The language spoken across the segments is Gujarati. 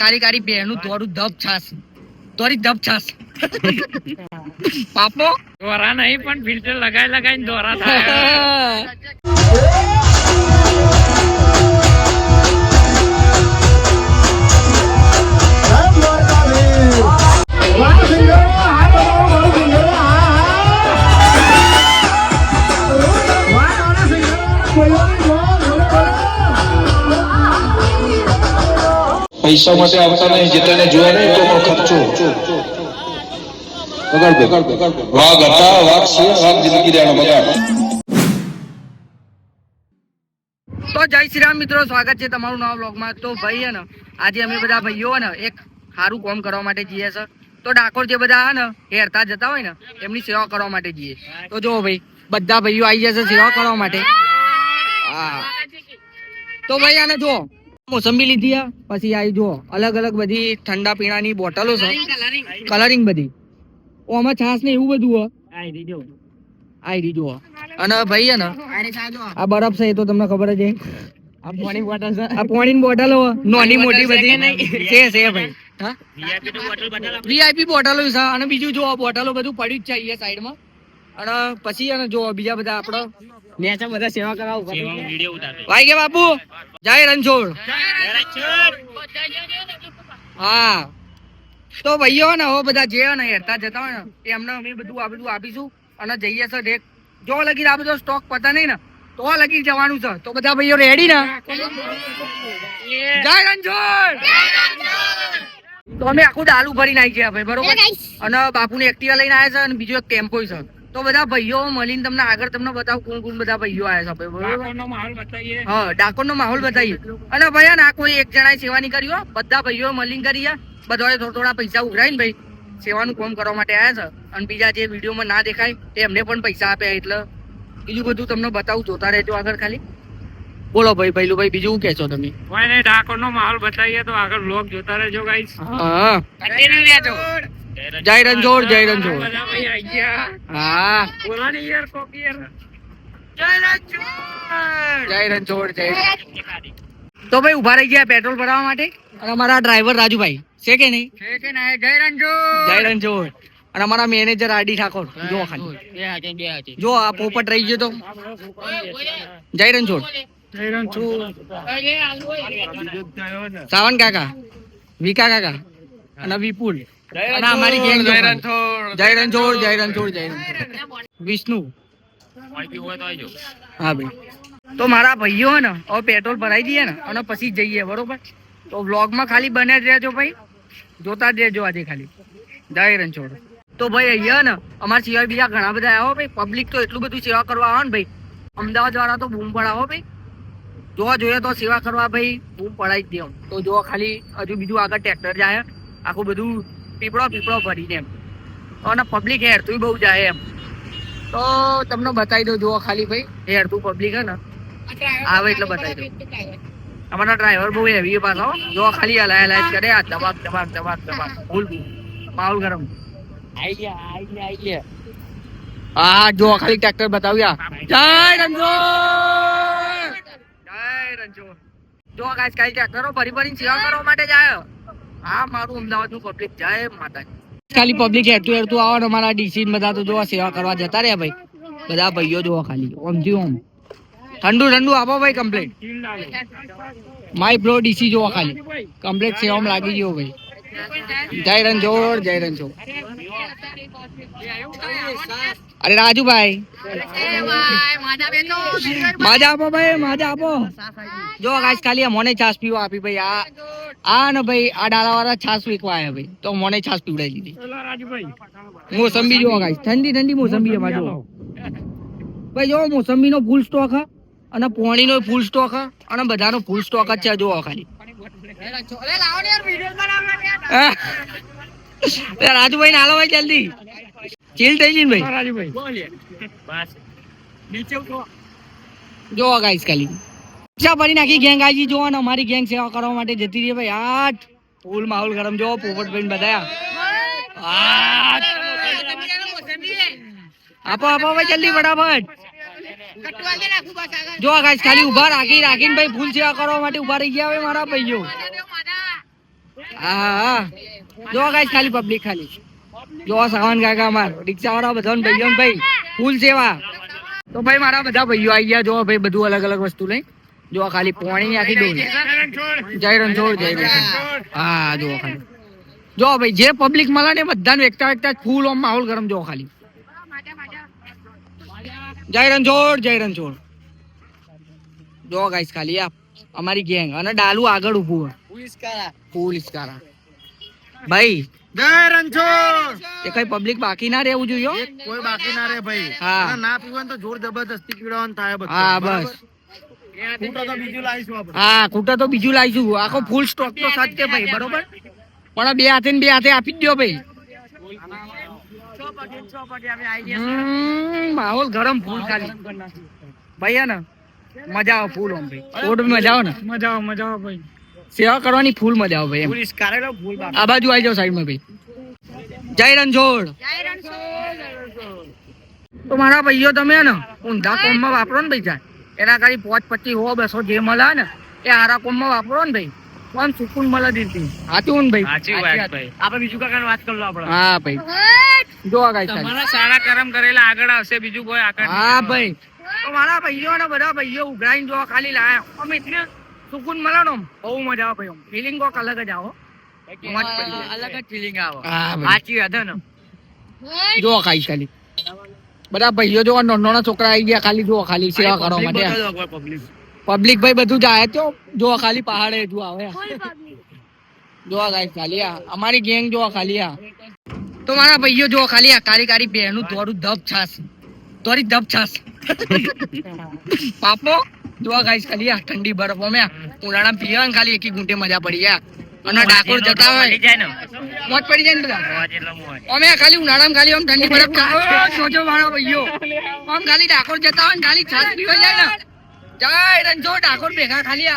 કારી કારી બેનું થોડું ધબ છાસ થોડી ધબ છાસ પાપો દોરા નહીં પણ ફિલ્ટર લગાઈને દોરા થાય. પૈસા માટે આવતા નહીં, જેટલાને જોયા નહીં તો ખર્ચો. વાઘ હતા, વાઘ છે, વાઘ જિંદગી દેવાનો બગાડ. તો જય શ્રી રામ મિત્રો, સ્વાગત છે તમારું નવા બ્લોગમાં. તો ભાઈ હે ને આજે અમે બધા ભાઈઓ હે ને એક સારું કામ કરવા માટે જઈએ છે. તો ડાકોર જે બધા હે ને હેરતા જતા હોય ને એમની સેવા કરવા માટે જઈએ. તો જો ભાઈ બધા ભાઈઓ આવી જશે સેવા કરવા માટે. હા તો ભાઈ આને જો મોસંબી લીધી આ, પછી આવી જો અલગ અલગ બધી ઠંડા પીણાની બોટલો છે, કલરિંગ બધી. આમાં છાસ ને એવું બધું આઈ રહી જો. અને ભાઈ ને આ બરફ છે એ તો તમને ખબર જ છે. આ પાણી બોટલ છે, આ પાણીની બોટલો નાની મોટી બધી છે ભાઈ. હા વીઆઈપી બોટલો છે. અને બીજું જો બોટલો બધું પડ્યું જ છે અહીંયા સાઈડમાં. અને પછી અને જો બીજા બધા આપણો નેચા બધા સેવા કરાવું ભાઈ કે બાપુ જય રણછોડ. હા તો ભાઈઓ ને હવે બધા જે ને હેરતા જતા હોય ને એમને અમે બધું આ બધું આપીશું. અને જઈએ છે જો લગી આ બધો સ્ટોક પતા નહીં ને તો લગી જવાનું છે. તો બધા ભાઈઓ રેડી ને? જય રણછોડ. તો અમે આખું ડાલું ભરીને આવી ગયા ભાઈ, બરોબર. અને બાપુને એક્ટિવા લઈને આવ્યા છે અને બીજો એક ટેમ્પો છે. તો બધા ભાઈઓ મળીને તમને આગળ તમને બતાવું કોણ કોણ બધા ભાઈઓ આવ્યા છે બરોબર. હા ડાકોર નો માહોલ બતાવીએ. અને ભાઈ ના કોઈ એક જણાએ સેવા નહીં કરી હો, બધા ભાઈઓ મળીને કરી. બધા થોડા પૈસા ઉઘરાઈને ભાઈ સેવાનું કામ કરવા માટે આવ્યા છે. અને બીજા જે વિડીયોમાં ના દેખાય તે એમને પણ પૈસા આપ્યા. એટલે બીજું બધું તમને બતાવું, જોતા રહેજો આગળ. ખાલી બોલો ભાઈ ભૈલું ભાઈ, બીજું શું કહેશો તમે? ડાકોર નો માહોલ બતાવીએ તો આગળ બ્લોગ જોતા રહેજો ગાઈસ. હા જય રણછોડ, જય રણછોડ. હા જય રણછોડ, જય. તો ભાઈ ઉભા રહી ગયા પેટ્રોલ ભરાવા માટે. અને અમારા ડ્રાઈવર રાજુભાઈ છે કે નહીં? જય રણછોડ, જય રણછોડ. અને અમારા મેનેજર આરડી ઠાકોર જો ખાલી જો આ પોપટ રહી ગયો તો જય રણછોડ. સાવન કાકા, વિકા કાકા અને વિપુલ અને અમારી ગેંગ. જય રણછોડ, જય રણછોડ, જય રણછોડ, જય રણછોડ. વિષ્ણુ. હા ભાઈ તો મારા ભાઈઓ ને હવે પેટ્રોલ ભરાઈ દઈએ ને અને પછી જઈએ બરોબર. તો વ્લોગમાં ખાલી બને જ રહેજો ભાઈ, જોતા જ રહેજો આજે ખાલી. જય રણછોડ. તો ભાઈ અહીંયા ને અમારા સિવાય બીજા ઘણા બધા આવો ભાઈ. પબ્લિક તો એટલું બધું સેવા કરવા આવે ને ભાઈ. અમદાવાદ વાળા તો બૂમ પડાવો ભાઈ, જોવા જોઈએ તો સેવા કરવા ભાઈ બૂમ પડાવી જ દે. તો જો ખાલી હજુ બીજું આગળ ટ્રેક્ટર જાય આખું બધું પીપળો ભરીને એમ. અને પબ્લિક હેરતું બહુ જાય એમ. તો તમને બતાવી દો જુઓ ખાલી ભાઈ હેરતું પબ્લિક હે ને આવે એટલે બતાવી દો. અમારા ડ્રાઈવર બહુ હેવી પાછો જો ખાલી હલાય કરે આ દબાક દબાક દબાક દબાક ફૂલ માહોલ ગરમ. હા જો ખાલી ટ્રેક્ટર બતાવ્યા. જય રણછોડ, જય રણછોડ. જો ગાઈસ ખાલી ટ્રેક્ટરો ભરીને સેવા કરવા માટે જાય. હા મારું અમદાવાદ નું પબ્લિક જય માતાજી. ખાલી પબ્લિક હેરતું આવો ને અમારા ડીસી બધા તો જો સેવા કરવા જતા રહ્યા ભાઈ. બધા ભાઈઓ જોવા ખાલી ઓમથી ઓમ ઠંડુ આપો ભાઈ કમ્પ્લીટ. માય બ્રો ડીસી જોવા ખાલી કમ્પ્લીટ સેવામાં લાગી ગયો ભાઈ. જય રણછોડ, જય રણછોડ. અરે રાજુભાઈ માજા આપો ભાઈ, માજા આપો. જો ગાઈસ ખાલી મને છાસ પીવા આપી ભાઈ. આ ને ભાઈ આ ડાલા વાળા છાસ વેચવા આવ્યા ભાઈ, તો મને છાસ પીવડાવી દીધી. મોસંબી જો ગાઈસ ઠંડી મોસંબી એમાં જો ભાઈ. જો મોસંબી નો ફૂલ સ્ટોક હે અને પોણી નો ફૂલ સ્ટોક હે અને બધાનો ફૂલ સ્ટોક જ છે. જો ખાલી રાજુભાઈ ને હાલો ભાઈ જલ્દી ચીલ થઈ જઈને ભાઈ. જો ગાઈસ ખાલી ભરી નાખી ગેંગ આવી જો ને અમારી ગેંગ સેવા કરવા માટે જતી રહી ભાઈ. આ ફૂલ માહોલ ગરમ જો પોપટ ભાઈ બધા આપો ભાઈ જલ્દી ફટાફટ. જો ગાઈસ ખાલી ઉભા રાખીને ભાઈ ફૂલ સેવા કરવા માટે ઉભા રહી ગયા હવે મારા ભાઈઓ. હા જો ગાઈસ ખાલી પબ્લિક ખાલી જો સાવન કાકા અમાર રિક્ષા વાળા બધા ભાઈઓ ભાઈ ફૂલ સેવા. તો ભાઈ મારા બધા ભાઈઓ આવી ગયા જો ભાઈ બધું અલગ અલગ વસ્તુ લઈ જો ખાલી પોણી આખી ડોલ જય રણછોડ. હા જો ખાલી જો ભાઈ જે પબ્લિક મળે ને બધાને એકતા એકતા ફૂલ ઓમ માહોલ ગરમ જો ખાલી જય રણછોડ જો ગાઈસ ખાલી આ અમારી ગેંગ અને ડાલુ આગળ ઉભું ફૂલ ઇસ્કારા ભાઈ જય રણછોડ. એ કઈ પબ્લિક બાકી ના રહેવું જોઈએ હો. કોઈ બાકી ના રે ભાઈ. હા. અને ના પીવાનું તો જોર જબરદસ્તી પીવડાવવાનું થાય બધું. હા બસ ફૂટો તો બીજું લાવીશું આપણે. હા કૂટર તો બીજું લાવીશું આખો ફૂલ સ્ટોક તો સાચે ભાઈ બરોબર પણ બે હાથે ને બે હાથે આપી જ દો ભાઈ. માહોલ ગરમ ફૂલ ખાલી ભાઈ હે ને મજા આવે ફૂલ આમ ભાઈ ઓડ મજા આવે ને મજા આવે ભાઈ. સેવા કરવાની ફૂલ મજા આવે ભાઈ એમ. પોલીસ કારેલો ફૂલ બાપ. આ બાજુ આવી જાવ સાઈડમાં ભાઈ. જય રણછોડ. તો મારા ભાઈઓ તમે હે ને ઊંધા કોમમાં વાપરો ને ભાઈ જાય એના કાંઈ 5, 25, 100, 200 જે મળે ને એ હારા કોમમાં વાપરો ને ભાઈ કોણ સુકૂન મળે દીધી સાચું ને ભાઈ. સાચી વાત ભાઈ. આપણે બીજું કાકાને વાત કરી લો આપણે. હા ભાઈ જો આ ગાઈસ તમારા સારા કર્મ કરેલા આગળ આવશે બીજું કોઈ આગળ નહીં. હા ભાઈ તો મારા ભાઈઓ ને બધા ભાઈઓ ઉઘરાઈને જો ખાલી લાયા અમે એટલે સુકૂન મળે ને બહુ મજા આવે ભાઈ ફિલિંગ કોક અલગ જ આવો અલગ જ ફિલિંગ આવે. હા ભાઈ સાચી વાત હે ને. જો ખાઈ ખાલી બધા ભાઈઓ જો નાના છોકરા આવી ગયા ખાલી જો ખાલી સેવા કરવા માટે પબ્લિક ભાઈ બધું જાય તો જો ખાલી પહાડે જો આવે જો ગાઈસ ખાલી આ અમારી ગેંગ જો ખાલી આ તો મારા ભાઈઓ જો ખાલી આ કારી કારી બેનું થોડું ધબ છાસ થોડી ધબ છાસ પાપો જો ગાઈસ ખાલી આ ઠંડી બરફ અમે ઉનાળામાં પીવાનું ખાલી એકી ગુંટે મજા પડી ગયા અને ડાકોર જતા હોય મોજ પડી જાય ને બધા અમે ખાલી ઉનાળામાં ખાલી આમ ઠંડી બરફ સોજો મારા ભાઈઓ આમ ખાલી ડાકોર જતા હોય ને ખાલી છાસ પીવા જાય ને જય રણછોડ ડાકોર ભેગા ખાલી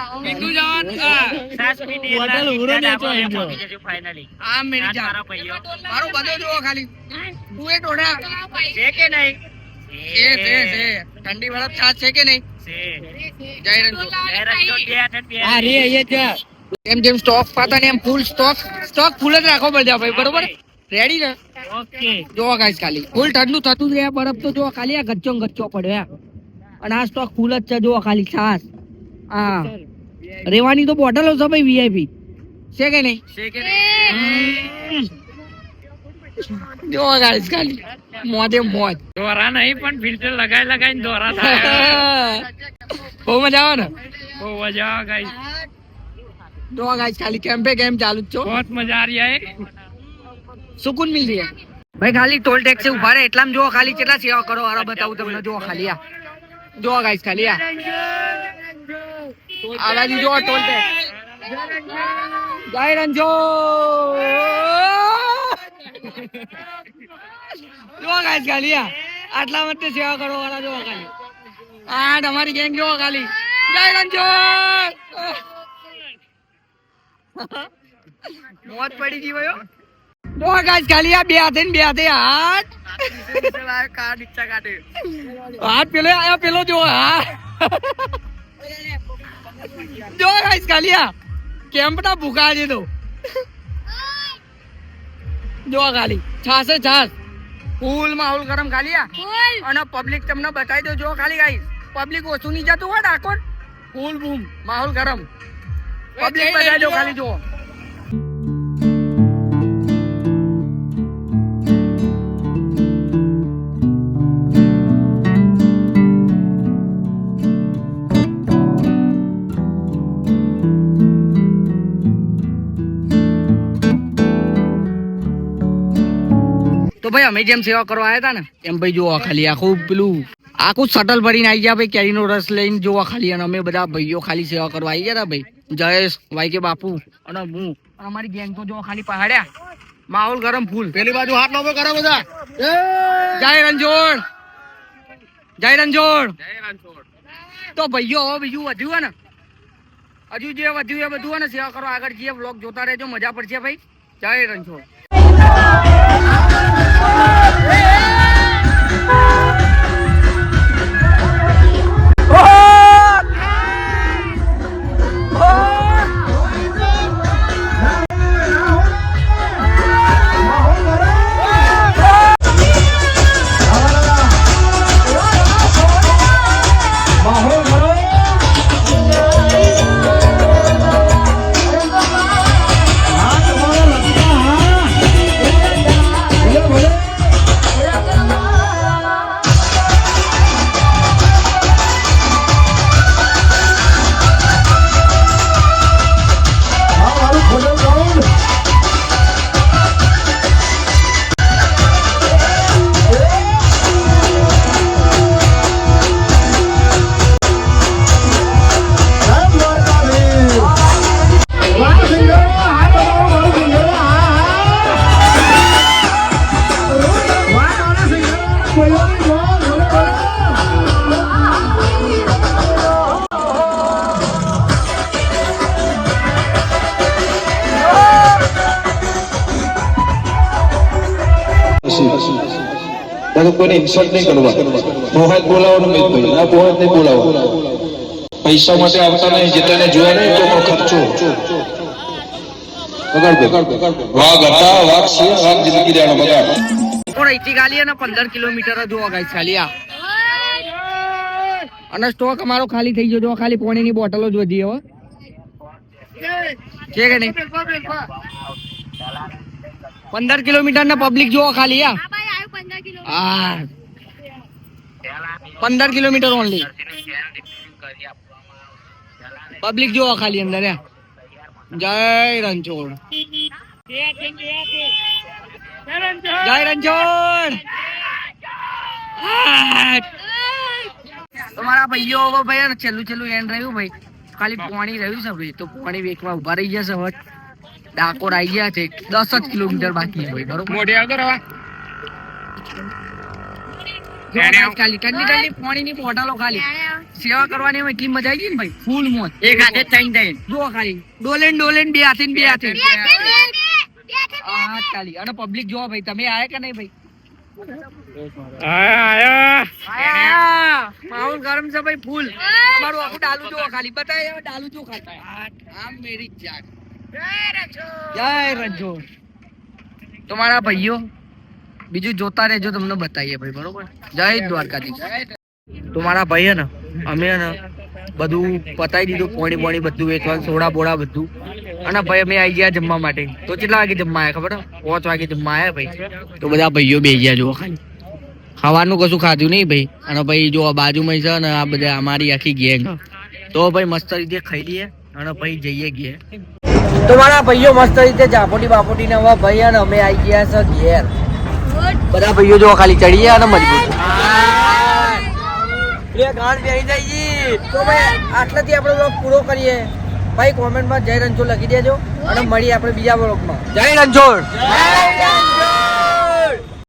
આ મેરી જાન મારો બધો જો ખાલી તું એ ટોડા છે કે નહીં છે ઠંડી બરફ છાસ છે કે નહીં જય રણછોડ હા રે અહીંયા એમ જેમ સ્ટોક પાતા ને એમ ફૂલ સ્ટોક ફૂલ જ રાખવો પડે ભાઈ બરોબર રેડી ને ઓકે. જો ગાઈસ ખાલી ફૂલ ઠંડુ થતું જ રહે બરફ તો જો ખાલી આ ગચ્ચો પડે અને આ સ્ટોક ફૂલ જ છે જો ખાલી છાસ હા રેવાની તો બોટલો છે ભાઈ વીઆઈપી છે કે નહીં જો ગાઈસ ખાલી મોજે મોજ દોરા નહીં પણ ફિલ્ટર લગાઈને દોરા થાય. બહુ મજા આવે ને બહુ મજા આવે ગાઈસ. જો ગાઈસ ખાલી કેમ્પે કેમ્પ ચાલુ જ છો बहुत मजा आ रही है. સુકૂન મિલ રહી ભાઈ ખાલી ટોલ ટેક્સ ઉભા રહે એટલામાં જો ખાલી કેટલા સેવા કરો હારા બતાવું તમને જો ખાલી આ જો ગાઈસ ખાલી આ બાજુ જો ટોલ ટેક્સ જય રણછોડ જો ગાઈસ ખાલી આ આટલા માટે સેવા કરો હારા જો ખાલી આ તમારી ગેંગ જો ખાલી જય રણછોડ મોત પડી ગઈ ભાઈઓ જો ગાઈસ ખાલી આ બે હાથે હાથ પેલો આયો પેલો જો હા જો ગાઈસ ખાલી આ કેમ્પ ના ભૂખા છે તો જો ખાલી છાસ ફૂલ માહોલ ગરમ ખાલી આ અને પબ્લિક તમને બતાવી દો જો ખાલી ગાઈસ પબ્લિક ઓછું નહીં જતું હોય ડાકોર ફૂલ બૂમ માહોલ ગરમ પબ્લિક બતાવી દો ખાલી જો તો ભાઈ અમે જેમ સેવા કરવા આવ્યા હતા ને એમ ભાઈ જોવા ખાલી આખું શટલ ભરીને આવી ગયા ભાઈ કેરીનો રસ લઈને જોવા ખાલી અને અમે બધા ભાઈઓ ખાલી સેવા કરવા આવી ગયા ભાઈ જયેશ ભાઈ કે બાપુ અને હું અમારી ગેંગ તો જોવા ખાલી પહાડ્યા માહોલ ગરમ ફૂલ પેલી બાજુ હાથ લાવો કરો બધા. જય રણછોડ તો ભાઈઓ હવે બીજું વધ્યું ને હજુ જે વધ્યું એ બધું ને સેવા કરો આગળ જે વ્લોગ જોતા રહેજો મજા પડશે ભાઈ જય રણછોડ તારે કોઈને ઇન્સલ્ટ નહીં કરવા. પોહાત બોલાવવાનું મિતભાઈ, ના પોહાત નહીં બોલાવવાનું. પૈસા માટે આવતા નહીં, જેટલાને જોયા નહીં તો પણ ખર્ચો. વાઘ હતા, વાઘ છે, વાઘ જિંદગી જાણો બગાડ. પણ અહીંથી ખાલી અને 15 કિલોમીટર જ જોવા ગાઈસ ખાલી આ. અને સ્ટોક અમારો ખાલી થઈ ગયો જો ખાલી પાણીની બોટલો જ વધી હવે છે કે નહીં 15 કિલોમીટર ના પબ્લિક જોવો ખાલી આ હા 15 કિલોમીટર ઓનલી પબ્લિક જોવો ખાલી અંદર જય રણછોડ જય રણછોડ તમારા ભાઈઓ હવે ભાઈ છેલ્લું એન્ડ રહ્યું ભાઈ ખાલી પાણી રહ્યું છે ભાઈ તો પાણી વેચવા ઉભા રહી જશે હવે ડાકોર આવી ગયા છે 10 જ કિલોમીટર બાકી છે ભાઈ બરોબર મોઢે આગળ હવે ખાલી ઠંડી પાણીની બોટલો ખાલી સેવા કરવાની હોય કેમ મજા આવી ગઈ ને ભાઈ ફૂલ મોજ એક હાથે થઈને થઈને જો ખાલી ડોલેન બે હાથે ખાલી અને પબ્લિક જો ભાઈ તમે આયા કે નહીં ભાઈ માહોલ ગરમ છે ભાઈ ફૂલ તમારું આખું ડાલુ જો ખાલી બતાય ડાલુ જો ખાતા આમ મેરી જાન જય રણછોડ તમારા ભાઈઓ બીજું જોતા રહેજો તમને બતાવીએ ભાઈ બરોબર જય દ્વારકાધીશ તમારા ભાઈ હે ને અમે હે ને બધું પતાવી દીધું પોણી બધું વેચવાનું સોડા બોડા બધું અને ભાઈ અમે આવી ગયા જમવા માટે તો કેટલા વાગે જમવા આવ્યા ખબર 5 વાગે જમવા આવ્યા ભાઈ તો બધા ભાઈઓ બેસી ગયા જો ખાલી ખાવાનું કશું ખાધું નહીં ભાઈ અને ભાઈ જો બાજુમાં છે ને આ બધા અમારી આખી ગેંગ તો ભાઈ મસ્ત રીતે ખાઈ લઈએ અને ભાઈ જઈએ ઘેર તો મારા ભાઈઓ મસ્ત રીતે બાપોટી ને હવે ભાઈ અને અમે આવી ગયા છે ઘેર બધા ભાઈઓ જો ખાલી ચડીએ અને મજબૂત તો ભાઈ આટલાથી આપણે બ્લોગ પૂરો કરીએ ભાઈ કોમેન્ટમાં જય રણછોડ લખી દેજો અને મળીએ આપણે બીજા બ્લોગમાં જય રણછોડ